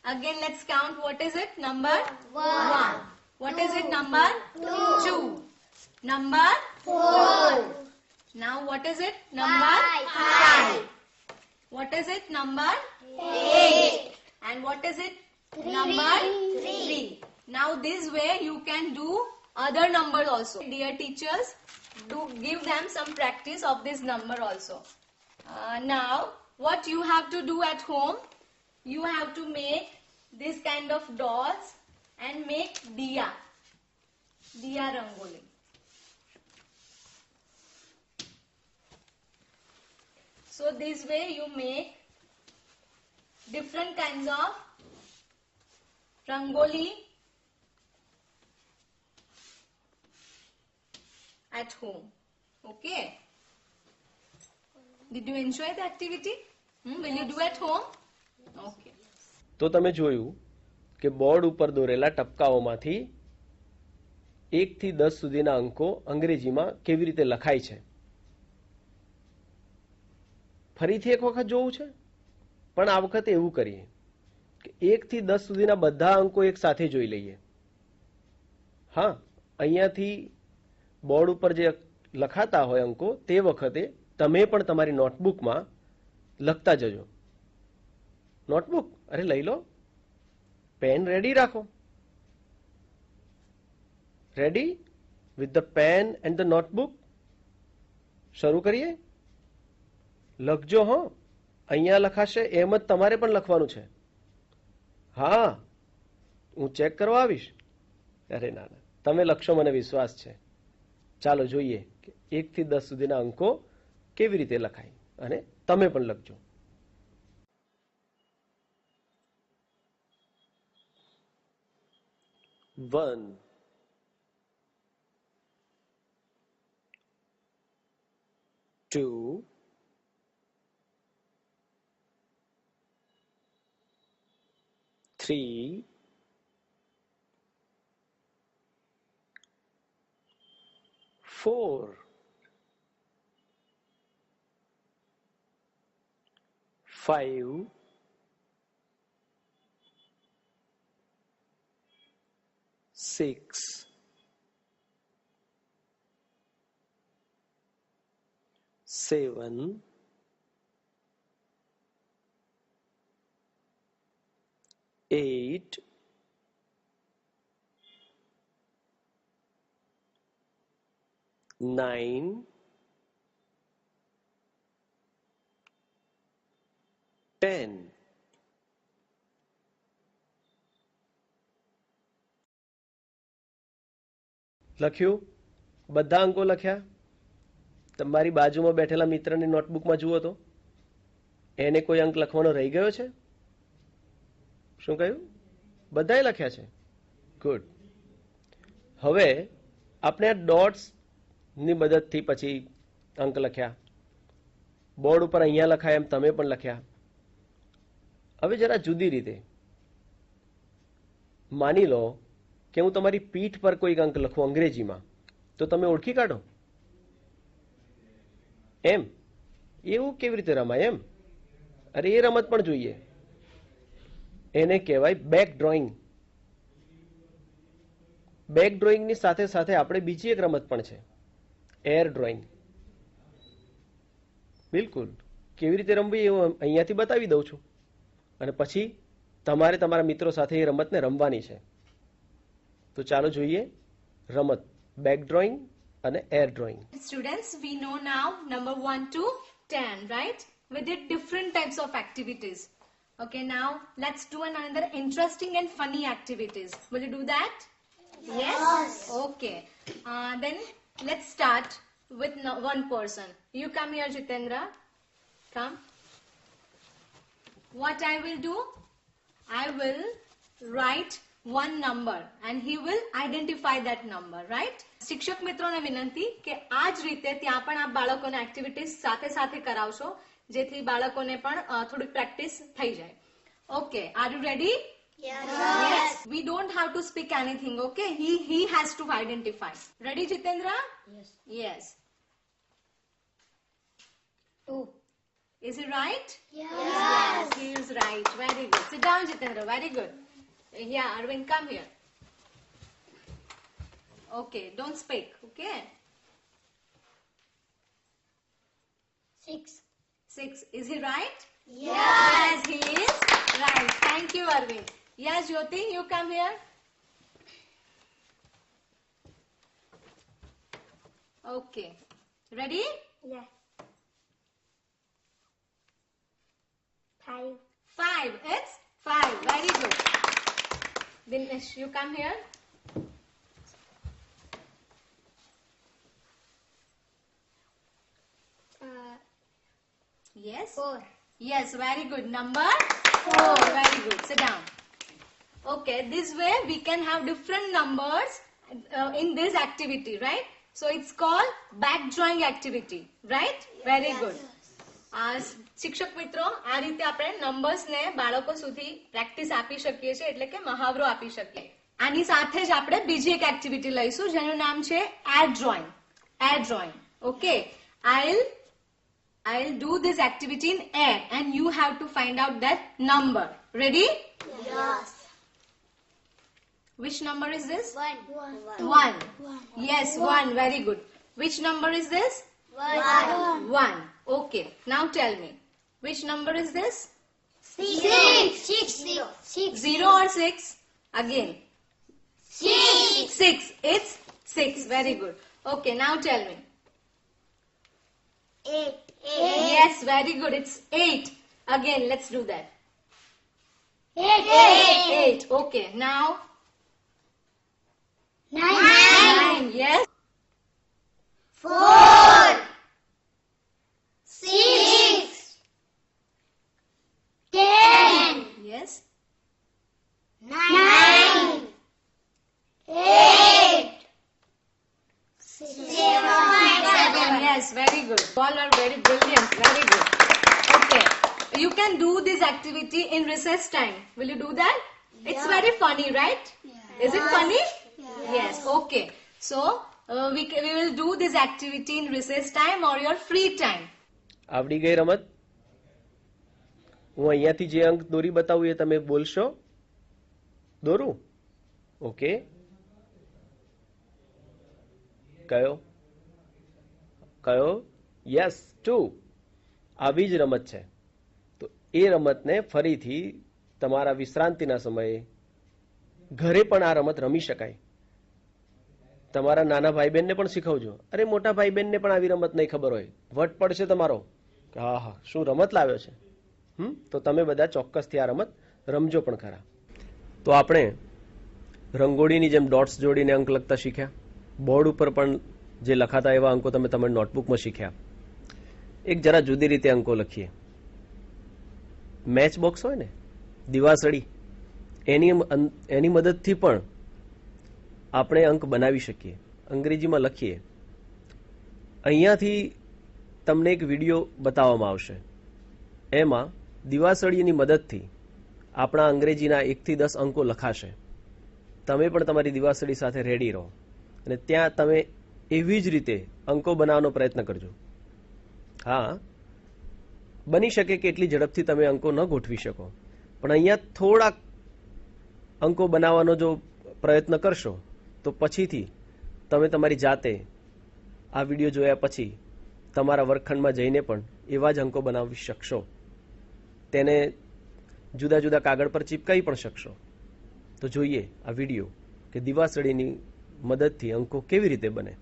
Again, let's count. What is it? Number 1. What is it? Number 2. Number 4. Now what is it? Number 5. What is it? Number 8. And what is it? Number 3. Now this way you can do other numbers also. Dear teachers, do give them some practice of this number also. Now what you have to do at home, you have to make this kind of dots and make diya rangoli. So this way you make different kinds of rangoli at home. Okay. Did you enjoy the activity? Will you do at home? Okay. તો તમે જોયું કે board ઉપર દોરેલા ટપકાઓમાંથી 1 થી 10 સુધીના અંકો અંગ્રેજીમાં કેવી રીતે લખાય છે. ફરીથી એક વખત જોવું છે, પણ આ વખતે એવું કરીએ કે 1 થી 10 સુધીના બધા અંકો એક સાથે જોઈ લઈએ. હા, અહીંયાથી બોર્ડ ઉપર જે લખાતા હોય અંકો તે વખતે તમે પણ તમારી નોટબુકમાં લખતા જજો. નોટબુક અરે લઈ લો, પેન રેડી રાખો. Ready with the pen and the notebook. શરૂ કરીએ. લખજો. હો, અહીંયા લખાશે એમ જ તમારે પણ લખવાનું છે. હા, હું ચેક કરવા આવીશ. અરે ના ના, તમે લખશો, મને વિશ્વાસ છે. ચાલો જોઈએ કે 1 થી 10 સુધીના અંકો કેવી રીતે લખાય, અને તમે પણ લખજો. 1 2 3 4 5 6 7 8 9 10 લખ્યું? બધા અંકો લખ્યા? તમારી બાજુમાં બેઠેલા મિત્રની નોટબુકમાં જુઓ તો એને કોઈ અંક લખવાનો રહી ગયો છે? શું કહ્યું? બધાએ લખ્યા છે. ગુડ. હવે આપણે આ ડોટ્સ ની મદદથી પછી અંક લખ્યા. બોર્ડ ઉપર અહીંયા લખાય એમ તમે પણ લખ્યા. હવે જરા જુદી રીતે માની લો કે હું તમારી પીઠ પર કોઈક અંક લખું અંગ્રેજીમાં, તો તમે ઓળખી કાઢો એમ? એવું કેવી રીતે રમાય એમ? અરે એ રમત પણ જોઈએ. એને કહેવાય બેક ડ્રોઈંગ. બેક ડ્રોઈંગની સાથે સાથે આપણે બીજી એક રમત પણ છે, એર ડ્રોઈંગ. બિલકુલ કેવી રીતે રમવી એ હું અહીંયાથી બતાવી દઉં છું, અને પછી તમારે તમારા મિત્રો સાથે એ રમતને રમવાની છે. તો ચાલો જોઈએ રમત બેક ડ્રોઈંગ અને air drawing. Students, we know now number 1 to 10, right? We did different types of activities. Okay, now let's do another interesting and funny activities. Will you do that? Yes. Okay. Then let's start with one person. You come here, Jitendra. Come. What I will do? I will write one number and he will identify that number, right? શિક્ષક મિત્રોને વિનંતી કે આ જ રીતે ત્યાં પણ આપ બાળકોને એક્ટિવિટીઝ સાથે સાથે કરાવશો, જેથી બાળકોને પણ થોડી પ્રેક્ટિસ થઈ જાય. Okay, are you ready? Yes. We don't have to speak anything, okay? He has to identify. Ready, Jitendra? Yes. Yes. 2 Is he right? Yes. He is right. Very good. Sit down, Jitendra. Very good. Yeah, Arvind, come here. Okay, don't speak. Okay. 6. 6. Is he right? Yes. He is right. Thank you, Arvind. Yes, Jyoti, you come here. Okay. Ready? Yeah. 5. 5. It's 5. Very good. Dinesh, you come here. Yes. 4. Yes, very good. Number 4. Very good. Sit down. Okay, this way we can have different numbers in this activity, right? So it's called back drawing activity, right? Very good. શિક્ષક મિત્રો, આ રીતે આપણે numbers ને બાળકો સુધી practice આપી શકીએ છીએ, એટલે કે મહાવરો આપી શકીએ. આની સાથે જ આપણે બીજી એક એક્ટિવિટી લઈશું જેનું નામ છે ad drawing. Ad drawing. Okay, I'll do this activity in air and you have to find out that number. Ready? Yes. Which number is this? 1. 1. Yes, 1. Very good. Which number is this? 1. 1. Okay. Now tell me. Which number is this? 6. 0 or 6? Again. 6. 6. It's 6. Very good. Okay. Now tell me. 8. Yes, very good. It's 8. Again, let's do that. 8. Okay. Now 9. Yes. 4. 6. 10. Yes. 9. 8. 7. Yes, very good. All are very brilliant. Very good. Okay. You can do this activity in recess time. Will you do that? It's very funny, right? Is it funny? Yes. Okay. So, we will do this activity in recess time or your free time. આવડી ગઈ રમત? હું અહીંયાથી જે અંક દોરી બતાવું એ તમે બોલશો? દોરું? ઓકે. કયો? કયો? યસ, 2. આવી જ રમત છે. તો એ રમતને ફરીથી તમારા વિશ્રાંતિના સમયે ઘરે પણ આ રમત રમી શકાય. તમારા નાના ભાઈ બહેનને પણ શીખવજો. અરે મોટા ભાઈ બહેનને પણ આવી રમત નહીં ખબર હોય, વટ પડશે તમારો કે હા હા શું રમત લાવ્યો છે. તો તમે બધા ચોક્કસથી આ રમત રમજો પણ ખરા. તો આપણે રંગોળીની જેમ ડોટ્સ જોડીને અંક લખતા શીખ્યા. બોર્ડ ઉપર પણ જે લખાતા એવા અંકો તમે તમારી નોટબુકમાં શીખ્યા. એક જરા જુદી રીતે અંકો લખીએ. મેચ બોક્સ હોય ને, દિવાસળી, એની મદદથી પણ આપણે અંક બનાવી શકીએ. અંગ્રેજીમાં લખીએ. અહીંયાથી તમને એક વિડીયો બતાવવામાં આવશે. એમાં દિવાસળીની મદદથી આપણા અંગ્રેજીના 1 થી 10 અંકો લખાશે. તમે પણ તમારી દિવાસળી સાથે રેડી રહો અને ત્યાં તમે એવી જ રીતે અંકો બનાવવાનો પ્રયત્ન કરજો. હા, બની શકે કે એટલી ઝડપથી તમે અંકો ન ગોઠવી શકો, પણ અહીંયા થોડાક અંકો બનાવવાનો જો પ્રયત્ન કરશો તો પછીથી તમે તમારી જાતે આ વિડીયો જોયા પછી તમારા વર્ગખંડમાં જઈને પણ એવા જ અંકો બનાવી શકશો. તેને જુદા જુદા કાગળ પર ચીપકાવી પણ શકશો. તો જોઈએ આ વિડીયો કે દિવાસળીની મદદથી અંકો કેવી રીતે બને.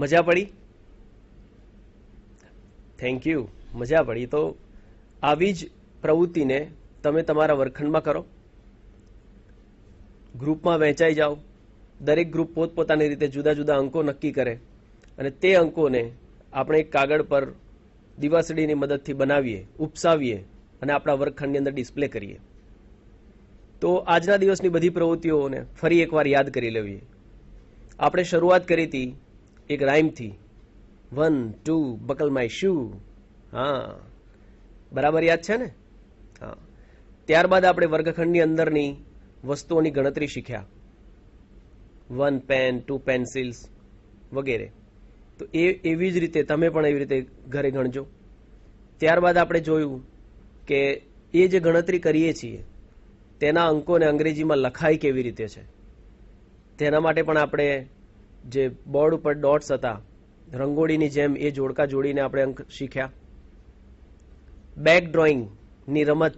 મજા પડી? Thank you. મજા પડી. તો આવી જ પ્રવૃત્તિને તમે તમારા વર્ગખંડમાં કરો, ગ્રુપમાં વહેંચાઈ જાઓ, દરેક ગ્રુપ પોતપોતાની રીતે જુદા જુદા અંકો નક્કી કરે અને તે અંકોને આપણે એક કાગળ પર દિવાસળીની મદદથી બનાવીએ, ઉપસાવીએ અને આપણા વર્ગખંડની અંદર ડિસ્પ્લે કરીએ. તો આજના દિવસની બધી પ્રવૃત્તિઓને ફરી એકવાર યાદ કરી લેવી. આપણે શરૂઆત કરી હતી એક રાઇમથી, 1 2 બકલ માય શૂ. હા, બરાબર યાદ છે ને? હા. ત્યારબાદ આપણે વર્ગખંડની અંદરની વસ્તુઓની ગણતરી શીખ્યા, 1 પેન, 2 પેન્સિલ્સ વગેરે. તો એવી જ રીતે તમે પણ એવી રીતે ઘરે ગણજો. ત્યારબાદ આપણે જોયું કે એ જે ગણતરી કરીએ છીએ તેના અંકોને અંગ્રેજીમાં લખાય કેવી રીતે છે. તેના માટે પણ આપણે જે બોર્ડ ઉપર ડોટ્સ હતા, રંગોળીની જેમ એ જોડકા જોડીને આપણે અંક શીખ્યા. બેક ડ્રોઈંગની રમત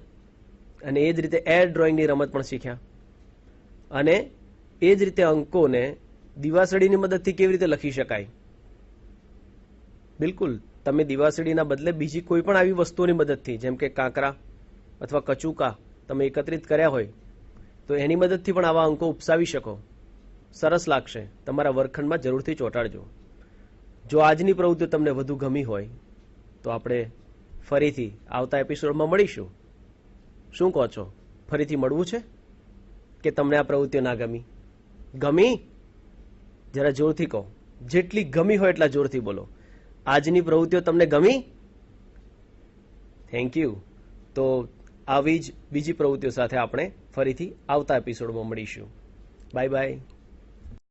અને એ જ રીતે એર ડ્રોઈંગની રમત પણ શીખ્યા. અને એ જ રીતે અંકોને દિવાસળીની મદદથી કેવી રીતે લખી શકાય. બિલકુલ, તમે દિવાસળીના બદલે બીજી કોઈ પણ આવી વસ્તુઓની મદદથી, જેમ કે કાંકરા અથવા કચુકા તમે એકત્રિત કર્યા હોય તો એની મદદથી પણ આવા અંકો ઉપસાવી શકો. સરસ લાગશે. તમારા વર્ગખંડમાં જરૂરથી ચોંટાડજો. જો આજની પ્રવૃત્તિ તમને વધુ ગમી હોય તો આપણે ફરીથી આવતા એપિસોડમાં મળીશું. શું કહો છો? ફરીથી મળવું છે કે તમને આ પ્રવૃત્તિઓ ના ગમી? ગમી? જરા જોરથી કહો. જેટલી ગમી હોય એટલા જોરથી બોલો. આજની પ્રવૃત્તિઓ તમને ગમી? Thank you. તો આવી જ બીજી પ્રવૃત્તિઓ સાથે આપણે ફરીથી આવતા એપિસોડમાં મળીશું. Bye bye.